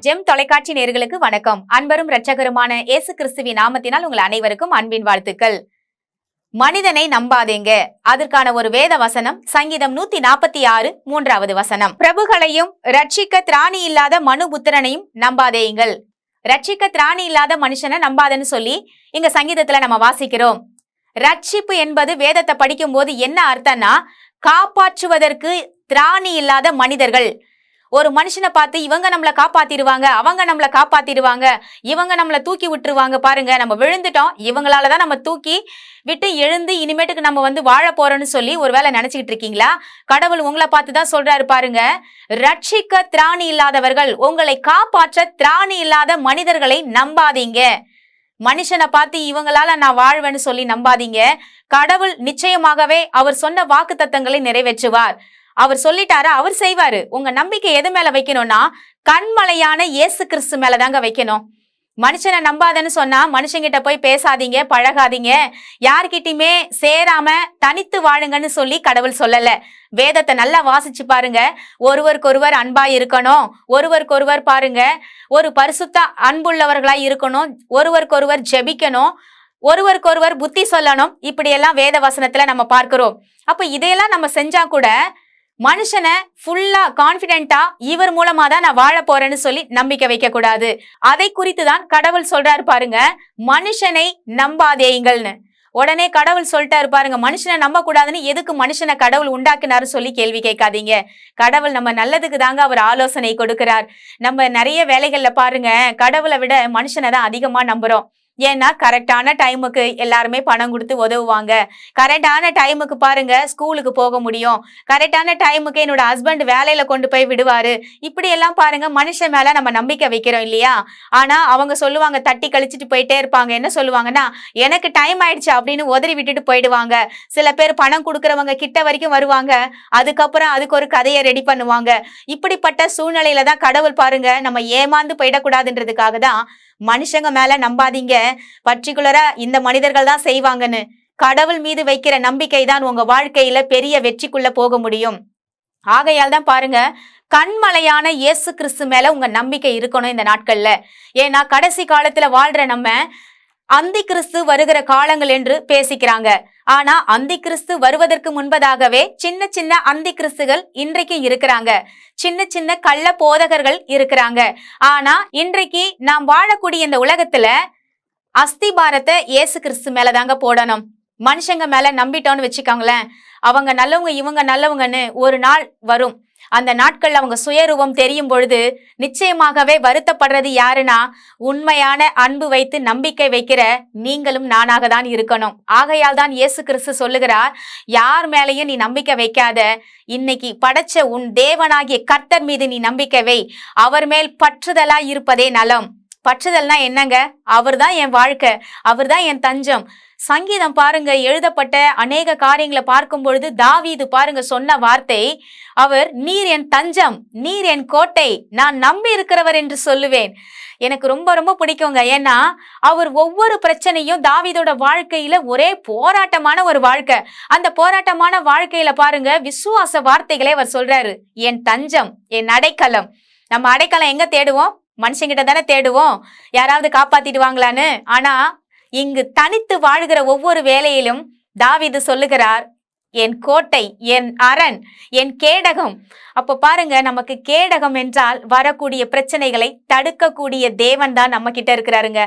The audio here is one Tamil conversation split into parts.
ஜெம் தொலைக்காட்சி நேயர்களுக்கு வணக்கம். அன்பரும் இரட்சகருமான இயேசு கிறிஸ்துவின் நாமத்தினால் உங்கள் அனைவருக்கும் அன்பின் வாழ்த்துக்கள். மனிதனை நம்பாதேங்க. அதற்கான ஒரு வேத வசனம் சங்கீதம் 146 3வது வசனம். பிரபுகளையும் ரட்சிக்க திராணி இல்லாத மனுபுத்திரனையும் நம்பாதேயுங்கள். ரட்சிக்க திராணி இல்லாத மனுஷனை நம்பாதேன்னு சொல்லி இங்க சங்கீதத்துல நம்ம வாசிக்கிறோம். ரட்சிப்பு என்பது வேதத்தை படிக்கும் போது என்ன அர்த்தம்னா, காப்பாற்றுவதற்கு திராணி இல்லாத மனிதர்கள். ஒரு மனுஷனை பார்த்து இவங்க நம்மளை காப்பாத்திடுவாங்க, அவங்க நம்மளை காப்பாத்திடுவாங்க, இவங்க நம்மளை தூக்கி விட்டுருவாங்க, பாருங்க நம்ம விழுந்துட்டோம், இவங்களாலதான் நம்ம தூக்கி விட்டு எழுந்து இனிமேட்டுக்கு நம்ம வாழ போறோம்னு சொல்லி ஒருவேளை நினைச்சுக்கிட்டு இருக்கீங்களா? கடவுள் உங்களை பார்த்துதான் சொல்றாரு பாருங்க, ரட்சிக்க திராணி இல்லாதவர்கள், உங்களை காப்பாற்ற திராணி இல்லாத மனிதர்களை நம்பாதீங்க. மனுஷனை பார்த்து இவங்களால நான் வாழ்வேன்னு சொல்லி நம்பாதீங்க. கடவுள் நிச்சயமாகவே அவர் சொன்ன வாக்கு தத்தங்களை நிறைவேற்றுவார். அவர் சொல்லிட்டாரு, அவர் செய்வாரு. உங்க நம்பிக்கை எது மேல வைக்கணும்னா, கண்மலையான இயேசு கிறிஸ்து மேலதாங்க வைக்கணும். மனுஷனை நம்பாதன்னு சொன்னா மனுஷங்கிட்ட போய் பேசாதீங்க, பழகாதீங்க, யார்கிட்டயுமே சேராம தனித்து வாழுங்கன்னு சொல்லி கடவுள் சொல்லல. வேதத்தை நல்லா வாசிச்சு பாருங்க. ஒருவருக்கொருவர் அன்பா இருக்கணும், ஒருவருக்கொருவர் பாருங்க ஒரு பரிசுத்த அன்புள்ளவர்களாய் இருக்கணும், ஒருவருக்கொருவர் ஜெபிக்கணும், ஒருவருக்கொருவர் புத்தி சொல்லணும். இப்படி எல்லாம் வேத வசனத்துல நம்ம பார்க்கிறோம். அப்ப இதையெல்லாம் நம்ம செஞ்சா கூட மனுஷனை ஃபுல்லா கான்பிடென்டா இவர் மூலமா தான் நான் வாழ போறேன்னு சொல்லி நம்பிக்கை வைக்க கூடாது. அதை குறித்து தான் கடவுள் சொல்றாரு பாருங்க, மனுஷனை நம்பாதேயுங்கள்னு. உடனே கடவுள் சொல்லிட்டாரு பாருங்க, மனுஷனை நம்ப கூடாதுன்னு எதுக்கு மனுஷனை கடவுள் உண்டாக்குனாரு சொல்லி கேள்வி கேட்காதீங்க. கடவுள் நம்ம நல்லதுக்கு தாங்க அவர் ஆலோசனை கொடுக்கிறார். நம்ம நிறைய வேலைகள்ல பாருங்க, கடவுளை விட மனுஷனை தான் அதிகமா நம்புறோம். ஏன்னா கரெக்டான டைமுக்கு எல்லாருமே பணம் கொடுத்து உதவுவாங்க, கரெக்டான டைமுக்கு பாருங்க ஸ்கூலுக்கு போக முடியும், கரெக்டான டைமுக்கு என்னோட ஹஸ்பண்ட் வேலையில கொண்டு போய் விடுவாரு. இப்படி எல்லாம் பாருங்க மனுஷன் மேல நம்ம நம்பிக்கை வைக்கிறோம் இல்லையா? ஆனா அவங்க சொல்லுவாங்க, தட்டி கழிச்சிட்டு போயிட்டே இருப்பாங்க. என்ன சொல்லுவாங்கன்னா, எனக்கு டைம் ஆயிடுச்சு அப்படின்னு உதறி விட்டுட்டு போயிடுவாங்க. சில பேர் பணம் கொடுக்கறவங்க கிட்ட வரைக்கும் வருவாங்க, அதுக்கப்புறம் அதுக்கு ஒரு கதையை ரெடி பண்ணுவாங்க. இப்படிப்பட்ட சூழ்நிலையில தான் கடவுள் பாருங்க நம்ம ஏமாந்து போயிடக்கூடாதுன்றதுக்காக தான் மனுஷங்க மேல நம்பாதீங்க, பர்டிகுலரா இந்த மனிதர்கள் தான் செய்வாங்கன்னு. கடவுள் மீது வைக்கிற நம்பிக்கை தான் உங்க வாழ்க்கையில பெரிய வெற்றிக்குள்ள போக முடியும். ஆகையால் தான் பாருங்க, கண்மலையான இயேசு கிறிஸ்து மேல உங்க நம்பிக்கை இருக்கணும் இந்த நாட்கள்ல. ஏன்னா கடைசி காலத்துல வாழ்ற நம்ம அந்தி கிறிஸ்து வருகிற காலங்கள் என்று பேசிக்கிறாங்க. ஆனா அந்தி கிறிஸ்து வருவதற்கு முன்பதாகவே சின்ன சின்ன அந்தி கிறிஸ்துகள் இன்றைக்கும் இருக்கிறாங்க, சின்ன சின்ன கள்ள போதகர்கள் இருக்கிறாங்க. ஆனா இன்றைக்கு நாம் வாழக்கூடிய இந்த உலகத்துல அஸ்திபாரத்தை இயேசு கிறிஸ்து மேலதாங்க போடணும். மனுஷங்க மேல நம்பிட்டோன்னு வச்சுக்கோங்களேன், அவங்க நல்லவங்க இவங்க நல்லவங்கன்னு ஒரு நாள் வரும். அந்த நாட்கள் அவங்க சுயரூபம் தெரியும் பொழுது நிச்சயமாகவே வருத்தப்படுறது யாருன்னா, உண்மையான அன்பு வைத்து நம்பிக்கை வைக்கிற நீங்களும் நானாக தான் இருக்கணும். ஆகையால் தான் இயேசு கிறிஸ்து சொல்லுகிறார், யார் மேலையும் நீ நம்பிக்கை வைக்காத, இன்னைக்கு படைச்ச உன் தேவனாகிய கர்த்தர் மீது நீ நம்பிக்கை வை, அவர் மேல் பற்றுதலா இருப்பதே நலம். பற்றுதல்னா என்னங்க? அவர் தான் என் வாழ்க்கை, அவர் தான் என் தஞ்சம். சங்கீதம் பாருங்க, எழுதப்பட்ட அநேக காரியங்களை பார்க்கும் பொழுது தாவீது பாருங்க சொன்ன வார்த்தை, அவர் நீர் என் தஞ்சம், நீர் என் கோட்டை, நான் நம்பி இருக்கிறவர் என்று சொல்லுவேன். எனக்கு ரொம்ப ரொம்ப பிடிக்குங்க. ஏன்னா அவர் ஒவ்வொரு பிரச்சனையும் தாவீதோட வாழ்க்கையில ஒரே போராட்டமான ஒரு வாழ்க்கை. அந்த போராட்டமான வாழ்க்கையில பாருங்க விசுவாச வார்த்தைகளை அவர் சொல்றாரு, என் தஞ்சம், என் அடைக்கலம். நம்ம அடைக்கலம் எங்க தேடுவோம்? மனுஷங்கிட்ட தானே தேடுவோம், யாராவது காப்பாத்திடுவாங்களான்னு. ஆனா இங்கு தனித்து வாழ்கிற ஒவ்வொரு வேலையிலும் தாவீது சொல்லுகிறார், என் கோட்டை, என் அரண், என் கேடகம். அப்போ பாருங்க, நமக்கு கேடகம் என்றால் வரக்கூடிய பிரச்சனைகளை தடுக்கக்கூடிய தேவன் தான் நம்ம கிட்ட இருக்கிறாருங்க.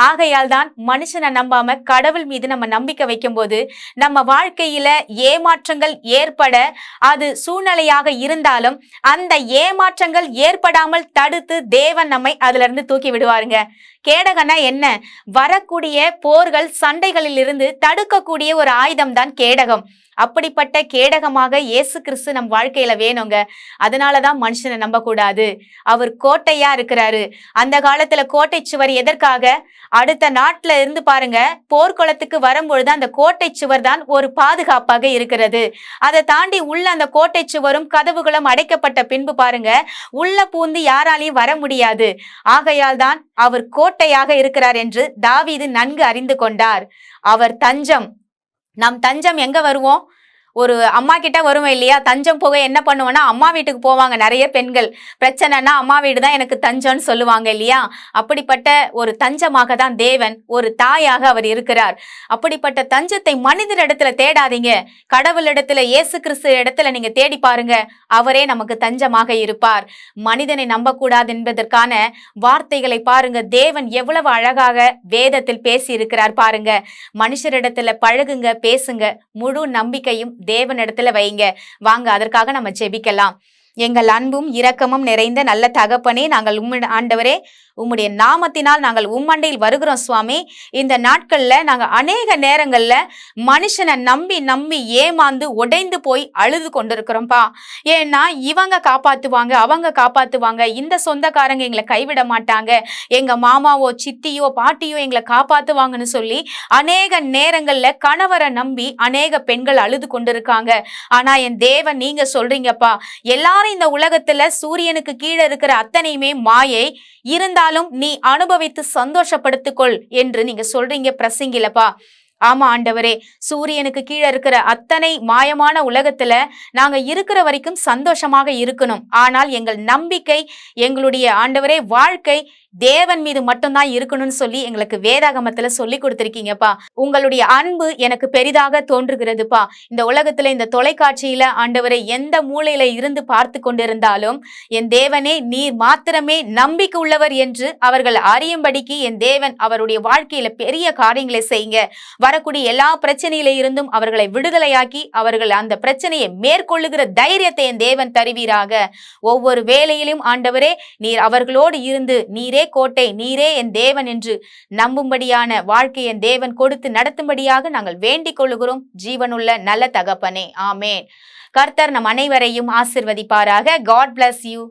ஆகையால் தான் மனுஷனை நம்பாம கடவுள் மீது நம்ம நம்பிக்கை வைக்கும் போது நம்ம வாழ்க்கையில ஏமாற்றங்கள் ஏற்பட, அது சூழ்நிலையாக இருந்தாலும் அந்த ஏமாற்றங்கள் ஏற்படாமல் தடுத்து தேவன் நம்மை அதுல இருந்து தூக்கி விடுவாருங்க. கேடகம்னா என்ன? வரக்கூடிய போர்கள் சண்டைகளில் இருந்து தடுக்கக்கூடிய ஒரு ஆயுதம் தான் கேடகம். அப்படிப்பட்ட கேடகமாக இயேசு கிறிஸ்து நம் வாழ்க்கையில வேணுங்க. அதனாலதான் மனுஷனை நம்ப கூடாது, அவர் கோட்டையா இருக்கிறாரு. அந்த காலத்துல கோட்டை சுவர் எதற்காக? அடுத்த நாட்டுல இருந்து பாருங்க போர்க்குளத்துக்கு வரும்பொழுது அந்த கோட்டை சுவர் தான் ஒரு பாதுகாப்பாக இருக்கிறது. அதை தாண்டி உள்ள அந்த கோட்டை சுவரும் கதவுகளும் அடைக்கப்பட்ட பின்பு பாருங்க உள்ள பூந்து யாராலையும் வர முடியாது. ஆகையால் தான் அவர் கோட்டையாக இருக்கிறார் என்று தாவீது நன்கு அறிந்து கொண்டார். அவர் தஞ்சம். நம் தஞ்சம் எங்க வருவோம்? ஒரு அம்மா கிட்ட வருவோம் இல்லையா, தஞ்சம் போக என்ன பண்ணுவோம்னா அம்மா வீட்டுக்கு போவாங்க. நிறைய பெண்கள் பிரச்சனைனா அம்மா வீடு தான் எனக்கு தஞ்சம்னு சொல்லுவாங்க இல்லையா. அப்படிப்பட்ட ஒரு தஞ்சமாக தான் தேவன் ஒரு தாயாக அவர் இருக்கிறார். அப்படிப்பட்ட தஞ்சத்தை மனிதரிடத்துல தேடாதீங்க, கடவுளிடத்துல, இயேசு கிறிஸ்து இடத்துல நீங்க தேடி பாருங்க. அவரே நமக்கு தஞ்சமாக இருப்பார். மனிதனை நம்பக்கூடாது என்பதற்கான வார்த்தைகளை பாருங்க, தேவன் எவ்வளவு அழகாக வேதத்தில் பேசி இருக்கிறார் பாருங்க. மனுஷரிடத்துல பழகுங்க, பேசுங்க, முழு நம்பிக்கையும் தேவனிடத்துல வைங்க. வாங்க அதற்காக நம்ம ஜெபிக்கலாம். எங்கள் அன்பும் இரக்கமும் நிறைந்த நல்ல தகப்பனே, நாங்கள் ஆண்டவரே உம்முடைய நாமத்தினால் நாங்கள் உம்மண்டையில் வருகிறோம் சுவாமி. இந்த நாட்கள்ல நாங்க அநேக நேரங்கள்ல மனுஷனை நம்பி நம்பி ஏமாந்து உடைந்து போய் அழுது கொண்டிருக்கிறோம்ப்பா. ஏன்னா இவங்க காப்பாத்துவாங்க, அவங்க காப்பாத்துவாங்க, இந்த சொந்தக்காரங்க எங்களை கைவிட மாட்டாங்க, எங்க மாமாவோ சித்தியோ பாட்டியோ எங்களை காப்பாத்துவாங்கன்னு சொல்லி அநேக நேரங்கள்ல கணவரை நம்பி அநேக பெண்கள் அழுது கொண்டிருக்காங்க. ஆனா என் தேவன் நீங்க சொல்றீங்கப்பா, எல்லாரும் இந்த உலகத்துல சூரியனுக்கு கீழே இருக்கிற அத்தனையுமே மாயை, இருந்தாலும் நீ அனுபவித்து சந்தோஷப்படுத்திக்கொள் என்று நீங்க சொல்றீங்க பிரசங்கிலப்பா. ஆமா ஆண்டவரே, சூரியனுக்கு கீழே இருக்கிற அத்தனை மாயமான உலகத்துல நாங்க இருக்கிற வரைக்கும் சந்தோஷமாக இருக்கணும். ஆனால் எங்கள் நம்பிக்கை, எங்களுடைய ஆண்டவரே வாழ்க்கை தேவன் மீது மட்டும்தான் இருக்கணும்னு சொல்லி எங்களுக்கு வேதாகமத்துல சொல்லி கொடுத்திருக்கீங்கப்பா. உங்களுடைய அன்பு எனக்கு பெரிதாக தோன்றுகிறதுப்பா. இந்த உலகத்துல, இந்த தொலைக்காட்சியில ஆண்டவரை எந்த மூலையில இருந்து பார்த்து கொண்டிருந்தாலும் என் தேவனே நீர் மாத்திரமே நம்பிக்கை உள்ளவர் என்று அவர்கள் அறியும்படிக்கு என் தேவன் அவருடைய வாழ்க்கையில பெரிய காரியங்களை செய்யுங்க. வரக்கூடிய எல்லா பிரச்சனையில இருந்தும் அவர்களை விடுதலையாக்கி அவர்கள் அந்த பிரச்சனையை மேற்கொள்ளுகிற தைரியத்தை என் தேவன் தருவீராக. ஒவ்வொரு வேலையிலும் ஆண்டவரே நீர் அவர்களோடு இருந்து நீரே கோட்டை, நீரே என் தேவன் என்று நம்பும்படியான வாழ்க்கை என் தேவன் கொடுத்து நடத்தும்படியாக நாங்கள் வேண்டிக் கொள்ளுகிறோம் ஜீவனுள்ள நல்ல தகப்பனே. ஆமேன். கர்த்தர் நம் அனைவரையும் ஆசிர்வதிப்பாராக. God bless you.